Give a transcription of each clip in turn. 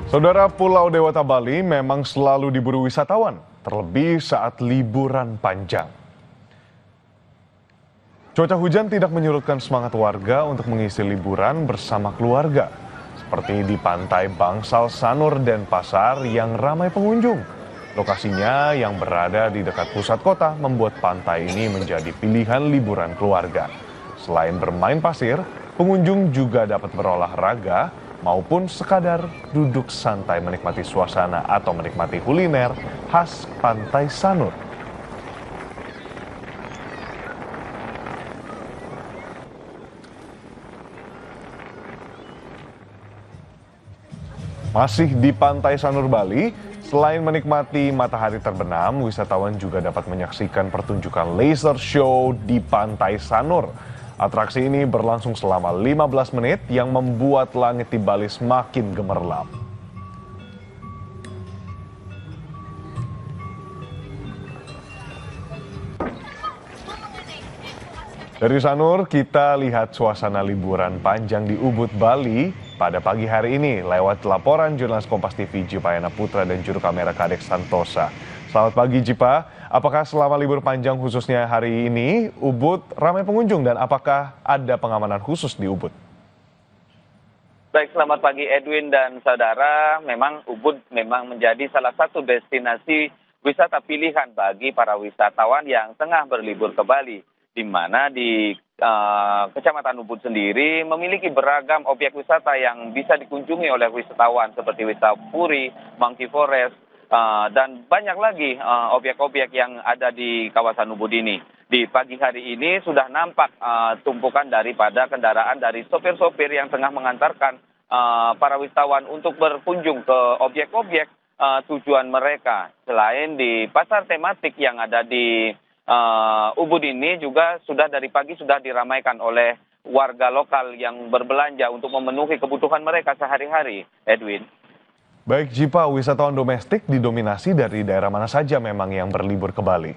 Saudara, Pulau Dewata Bali memang selalu diburu wisatawan, terlebih saat liburan panjang. Cuaca hujan tidak menyurutkan semangat warga untuk mengisi liburan bersama keluarga, seperti di Pantai Bangsal Sanur Denpasar yang ramai pengunjung. Lokasinya yang berada di dekat pusat kota membuat pantai ini menjadi pilihan liburan keluarga. Selain bermain pasir, pengunjung juga dapat berolahraga maupun sekadar duduk santai menikmati suasana atau menikmati kuliner khas Pantai Sanur. Masih di Pantai Sanur Bali, selain menikmati matahari terbenam, wisatawan juga dapat menyaksikan pertunjukan laser show di Pantai Sanur. Atraksi ini berlangsung selama 15 menit yang membuat langit di Bali semakin gemerlap. Dari Sanur, kita lihat suasana liburan panjang di Ubud, Bali pada pagi hari ini lewat laporan jurnalis Kompas TV Jipayana Putra dan juru kamera Kadek Santosa. Selamat pagi Jipa, apakah selama libur panjang khususnya hari ini Ubud ramai pengunjung dan apakah ada pengamanan khusus di Ubud? Baik, selamat pagi Edwin dan saudara. Memang Ubud memang menjadi salah satu destinasi wisata pilihan bagi para wisatawan yang tengah berlibur ke Bali, di mana di Kecamatan Ubud sendiri memiliki beragam objek wisata yang bisa dikunjungi oleh wisatawan seperti wisata Puri, Monkey Forest, dan banyak lagi objek-objek yang ada di kawasan Ubud ini. Di pagi hari ini sudah nampak tumpukan daripada kendaraan dari sopir-sopir yang tengah mengantarkan para wisatawan untuk berkunjung ke objek-objek tujuan mereka. Selain di pasar tematik yang ada di Ubud ini juga sudah dari pagi sudah diramaikan oleh warga lokal yang berbelanja untuk memenuhi kebutuhan mereka sehari-hari, Edwin. Baik Jipa, wisatawan domestik didominasi dari daerah mana saja memang yang berlibur ke Bali?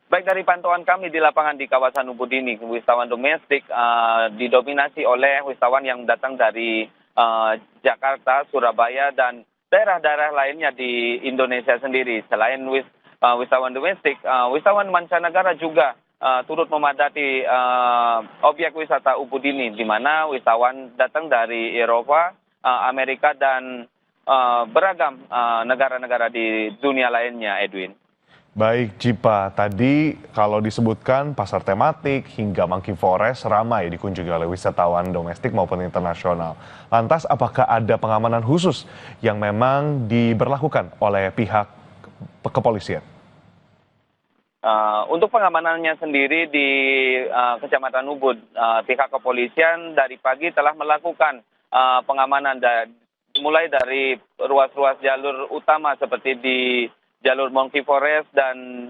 Baik, dari pantauan kami di lapangan di kawasan Ubud ini, wisatawan domestik didominasi oleh wisatawan yang datang dari Jakarta, Surabaya, dan daerah-daerah lainnya di Indonesia sendiri. Selain wisatawan domestik, wisatawan mancanegara juga turut memadati objek wisata Ubud ini, di mana wisatawan datang dari Eropa, Amerika, dan beragam negara-negara di dunia lainnya, Edwin. Baik Jipa, tadi kalau disebutkan pasar tematik hingga Monkey Forest ramai dikunjungi oleh wisatawan domestik maupun internasional. Lantas apakah ada pengamanan khusus yang memang diberlakukan oleh pihak kepolisian? Untuk pengamanannya sendiri di Kecamatan Ubud, pihak kepolisian dari pagi telah melakukan pengamanan mulai dari ruas-ruas jalur utama seperti di jalur Monkey Forest dan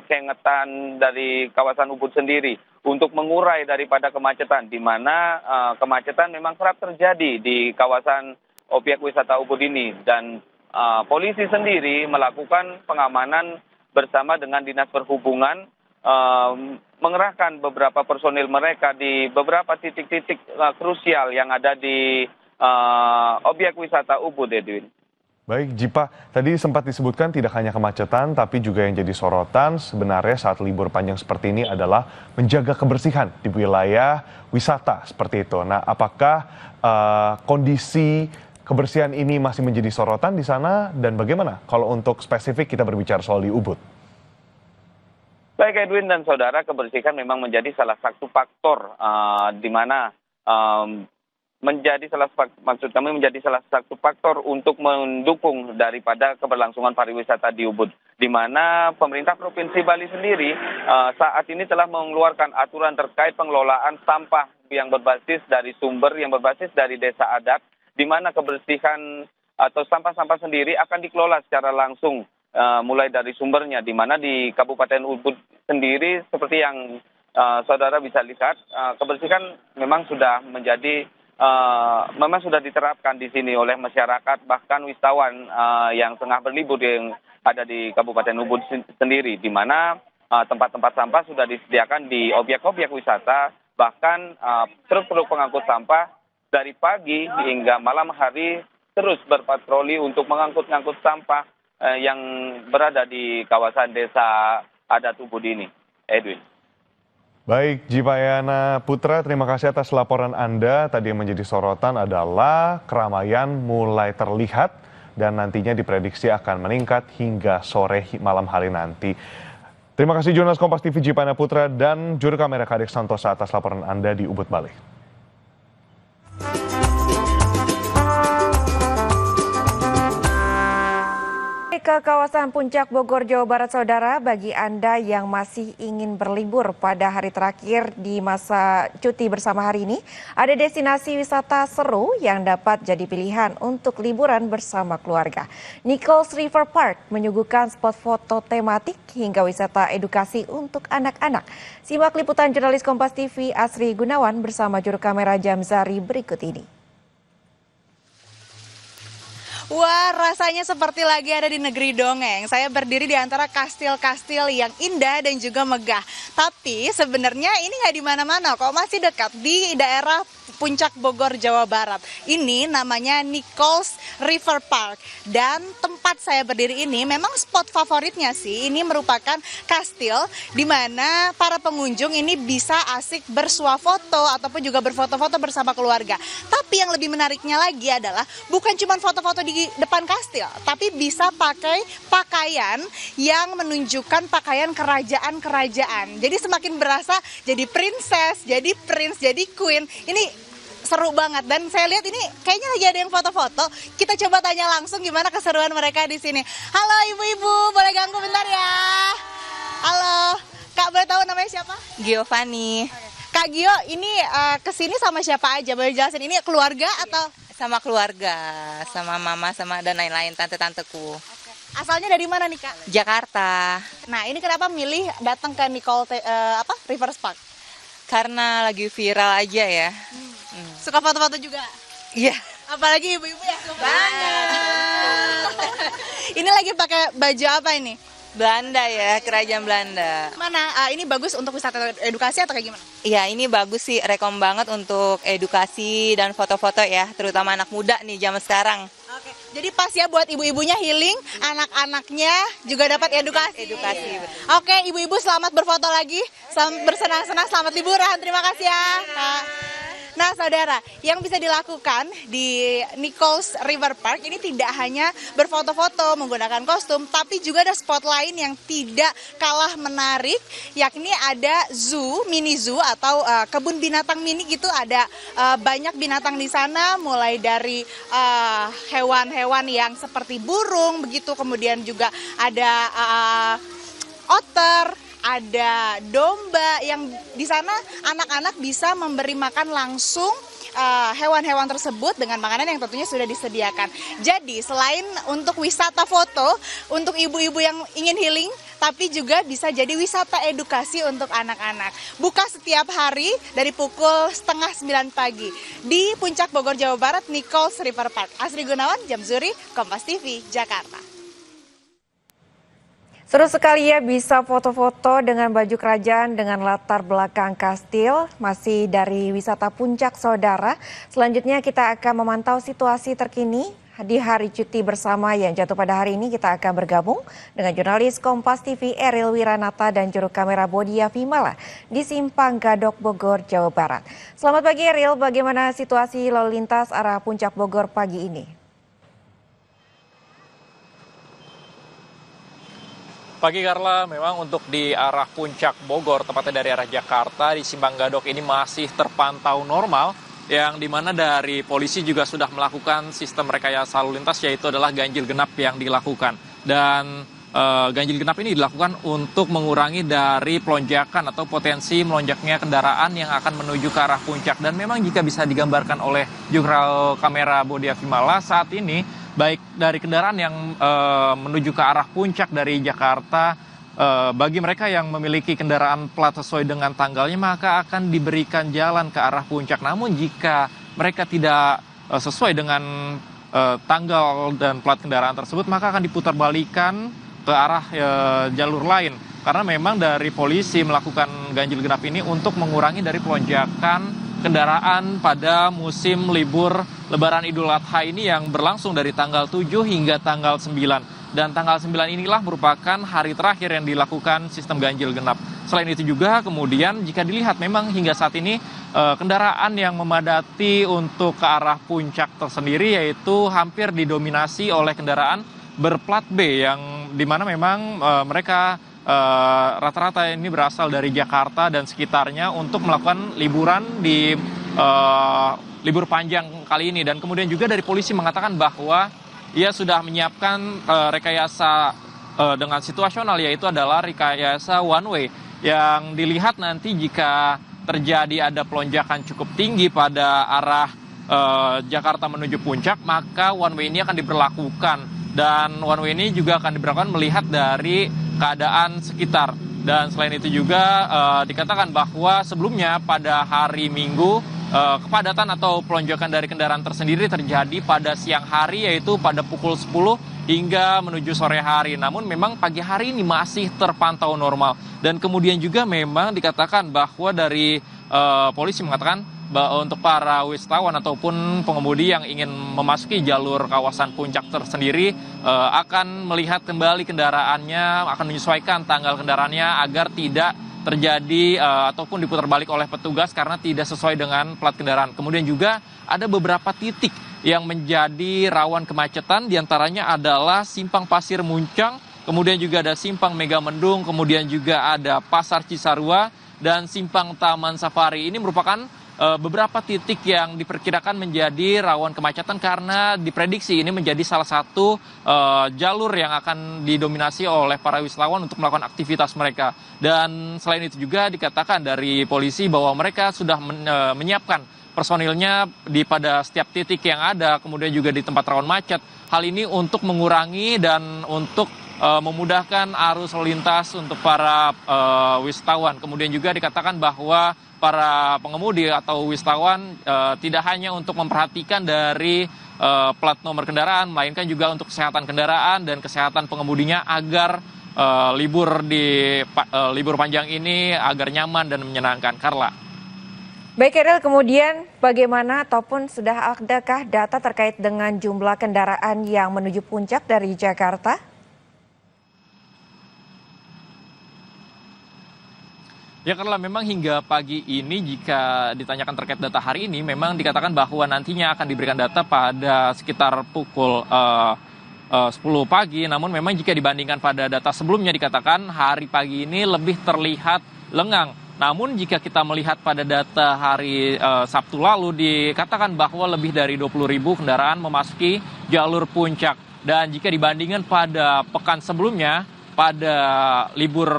Kengetan dari kawasan Ubud sendiri untuk mengurai daripada kemacetan, di mana kemacetan memang kerap terjadi di kawasan objek wisata Ubud ini, dan polisi sendiri melakukan pengamanan bersama dengan Dinas Perhubungan, mengerahkan beberapa personil mereka di beberapa titik-titik krusial yang ada di objek wisata Ubud, Edwin. Baik Jipa, tadi sempat disebutkan tidak hanya kemacetan tapi juga yang jadi sorotan sebenarnya saat libur panjang seperti ini adalah menjaga kebersihan di wilayah wisata seperti itu. Nah, apakah kondisi kebersihan ini masih menjadi sorotan di sana dan bagaimana kalau untuk spesifik kita berbicara soal di Ubud? Baik Edwin dan saudara, kebersihan memang menjadi salah satu faktor di mana menjadi salah satu faktor untuk mendukung daripada keberlangsungan pariwisata di Ubud, di mana pemerintah Provinsi Bali sendiri saat ini telah mengeluarkan aturan terkait pengelolaan sampah yang berbasis dari sumber yang berbasis dari desa adat, di mana kebersihan atau sampah-sampah sendiri akan dikelola secara langsung mulai dari sumbernya, di mana di Kabupaten Ubud sendiri seperti yang saudara bisa lihat, kebersihan memang sudah sudah diterapkan di sini oleh masyarakat, bahkan wisatawan yang tengah berlibur yang ada di Kabupaten Ubud sendiri, di mana tempat-tempat sampah sudah disediakan di objek-objek wisata, bahkan truk-truk pengangkut sampah dari pagi hingga malam hari terus berpatroli untuk mengangkut-ngangkut sampah yang berada di kawasan desa Adat Ubud ini. Edwin. Baik, Jipayana Putra, terima kasih atas laporan Anda. Tadi yang menjadi sorotan adalah keramaian mulai terlihat dan nantinya diprediksi akan meningkat hingga sore malam hari nanti. Terima kasih jurnalis Kompas TV Jipayana Putra dan juru kamera Kadek Santosa atas laporan Anda di Ubud, Bali. Ke kawasan Puncak Bogor, Jawa Barat, saudara, bagi Anda yang masih ingin berlibur pada hari terakhir di masa cuti bersama hari ini, ada destinasi wisata seru yang dapat jadi pilihan untuk liburan bersama keluarga. Nichols River Park menyuguhkan spot foto tematik hingga wisata edukasi untuk anak-anak. Simak liputan jurnalis Kompas TV Asri Gunawan bersama juru kamera Jamzari berikut ini. Wah, rasanya seperti lagi ada di negeri dongeng. Saya berdiri di antara kastil-kastil yang indah dan juga megah. Tapi sebenarnya ini nggak di mana-mana kok, masih dekat di daerah Puncak Bogor, Jawa Barat. Ini namanya Nichols River Park. Dan tempat saya berdiri ini memang spot favoritnya sih. Ini merupakan kastil di mana para pengunjung ini bisa asik bersuah foto ataupun juga berfoto-foto bersama keluarga. Tapi yang lebih menariknya lagi adalah bukan cuma foto-foto di depan kastil, tapi bisa pakai pakaian yang menunjukkan pakaian kerajaan-kerajaan. Jadi semakin berasa jadi princess, jadi prince, jadi queen. Ini seru banget dan saya lihat ini kayaknya lagi ada yang foto-foto. Kita coba tanya langsung gimana keseruan mereka di sini. Halo ibu-ibu, boleh ganggu bentar ya? Halo, Kak boleh tahu namanya siapa? Giovanni. Kak Gio, ini kesini sama siapa aja? Boleh jelasin ini keluarga atau? Sama keluarga, sama mama, sama dan lain-lain, tante-tanteku. Asalnya dari mana nih Kak? Jakarta. Nah ini kenapa milih datang ke River Park? Karena lagi viral aja ya. Suka foto-foto juga? Iya. Apalagi ibu-ibu ya? Banget. Ini lagi pakai baju apa ini? Belanda ya, kerajaan Belanda. Mana? Ini bagus untuk wisata edukasi atau kayak gimana? Iya, ini bagus sih, rekom banget untuk edukasi dan foto-foto ya, terutama anak muda nih zaman sekarang. Oke, jadi pas ya buat ibu-ibunya healing, anak-anaknya juga dapat edukasi. Edukasi, betul. Oke, ibu-ibu selamat berfoto lagi, selamat bersenang-senang, selamat liburan. Terima kasih ya. Nah saudara, yang bisa dilakukan di Nichols River Park ini tidak hanya berfoto-foto menggunakan kostum, tapi juga ada spot lain yang tidak kalah menarik, yakni ada mini zoo atau kebun binatang mini gitu. Ada banyak binatang di sana, mulai dari hewan-hewan yang seperti burung begitu, kemudian juga ada otter, ada domba yang di sana anak-anak bisa memberi makan langsung hewan-hewan tersebut dengan makanan yang tentunya sudah disediakan. Jadi selain untuk wisata foto untuk ibu-ibu yang ingin healing, tapi juga bisa jadi wisata edukasi untuk anak-anak. Buka setiap hari dari pukul 8:30 pagi di Puncak Bogor, Jawa Barat, Nichols River Park. Asri Gunawan, Jamzuri, Kompas TV, Jakarta. Seru sekali ya bisa foto-foto dengan baju kerajaan dengan latar belakang kastil, masih dari wisata puncak saudara. Selanjutnya kita akan memantau situasi terkini di hari cuti bersama yang jatuh pada hari ini. Kita akan bergabung dengan jurnalis Kompas TV Eril Wiranata dan juru kamera Bodia Vimala di Simpang Gadok Bogor, Jawa Barat. Selamat pagi Eril, bagaimana situasi lalu lintas arah Puncak Bogor pagi ini? Pagi Carla, memang untuk di arah Puncak Bogor, tepatnya dari arah Jakarta, di Simpang Gadok ini masih terpantau normal, yang dimana dari polisi juga sudah melakukan sistem rekayasa lalu lintas, yaitu adalah ganjil genap yang dilakukan. Dan ganjil genap ini dilakukan untuk mengurangi dari pelonjakan atau potensi melonjaknya kendaraan yang akan menuju ke arah puncak. Dan memang jika bisa digambarkan oleh jurnal kamera Bodia Vimala saat ini, baik dari kendaraan yang menuju ke arah puncak dari Jakarta, bagi mereka yang memiliki kendaraan plat sesuai dengan tanggalnya, maka akan diberikan jalan ke arah puncak. Namun jika mereka tidak sesuai dengan tanggal dan plat kendaraan tersebut, maka akan diputarbalikkan ke arah jalur lain. Karena memang dari polisi melakukan ganjil genap ini untuk mengurangi dari pelonjakan kendaraan pada musim libur Lebaran Idul Adha ini yang berlangsung dari tanggal 7 hingga tanggal 9. Dan tanggal 9 inilah merupakan hari terakhir yang dilakukan sistem ganjil genap. Selain itu juga kemudian jika dilihat memang hingga saat ini kendaraan yang memadati untuk ke arah puncak tersendiri yaitu hampir didominasi oleh kendaraan berplat B yang dimana memang mereka rata-rata ini berasal dari Jakarta dan sekitarnya untuk melakukan liburan di libur panjang kali ini. Dan kemudian juga dari polisi mengatakan bahwa ia sudah menyiapkan rekayasa dengan situasional, yaitu adalah rekayasa one way yang dilihat nanti jika terjadi ada pelonjakan cukup tinggi pada arah Jakarta menuju puncak, maka one way ini akan diberlakukan. Dan one way ini juga akan diberlakukan melihat dari keadaan sekitar. Dan selain itu juga dikatakan bahwa sebelumnya pada hari Minggu kepadatan atau pelonjakan dari kendaraan tersendiri terjadi pada siang hari, yaitu pada pukul 10 hingga menuju sore hari. Namun memang pagi hari ini masih terpantau normal. Dan kemudian juga memang dikatakan bahwa dari polisi mengatakan bahwa untuk para wisatawan ataupun pengemudi yang ingin memasuki jalur kawasan puncak tersendiri akan melihat kembali kendaraannya, akan menyesuaikan tanggal kendaraannya agar tidak terjadi ataupun diputar balik oleh petugas karena tidak sesuai dengan plat kendaraan. Kemudian juga ada beberapa titik yang menjadi rawan kemacetan, diantaranya adalah Simpang Pasir Muncang, kemudian juga ada Simpang Megamendung, kemudian juga ada Pasar Cisarua, dan Simpang Taman Safari. Ini merupakan beberapa titik yang diperkirakan menjadi rawan kemacetan karena diprediksi ini menjadi salah satu jalur yang akan didominasi oleh para wisatawan untuk melakukan aktivitas mereka. Dan selain itu juga dikatakan dari polisi bahwa mereka sudah menyiapkan personilnya pada setiap titik yang ada, kemudian juga di tempat rawan macet. Hal ini untuk mengurangi dan untuk memudahkan arus lalu lintas untuk para wisatawan. Kemudian juga dikatakan bahwa para pengemudi atau wisatawan tidak hanya untuk memperhatikan dari plat nomor kendaraan, melainkan juga untuk kesehatan kendaraan dan kesehatan pengemudinya agar libur panjang ini agar nyaman dan menyenangkan. Karla. Baik Eril, kemudian bagaimana ataupun sudah adakah data terkait dengan jumlah kendaraan yang menuju puncak dari Jakarta? Ya karena memang hingga pagi ini jika ditanyakan terkait data hari ini memang dikatakan bahwa nantinya akan diberikan data pada sekitar pukul 10 pagi. Namun memang jika dibandingkan pada data sebelumnya dikatakan hari pagi ini lebih terlihat lengang. Namun jika kita melihat pada data hari Sabtu lalu dikatakan bahwa lebih dari 20.000 kendaraan memasuki jalur puncak. Dan jika dibandingkan pada pekan sebelumnya, pada libur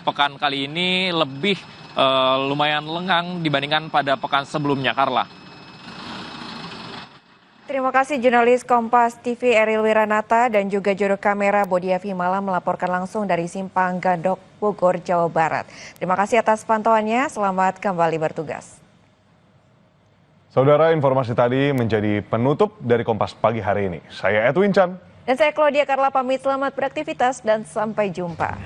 pekan kali ini lebih lumayan lengang dibandingkan pada pekan sebelumnya, Karla. Terima kasih jurnalis Kompas TV Eril Wiranata dan juga juru kamera Bodia Vimala melaporkan langsung dari Simpang Gadok, Bogor, Jawa Barat. Terima kasih atas pantauannya, selamat kembali bertugas. Saudara, informasi tadi menjadi penutup dari Kompas pagi hari ini. Saya Edwin Chan. Dan saya Claudia Carla pamit, selamat beraktivitas dan sampai jumpa.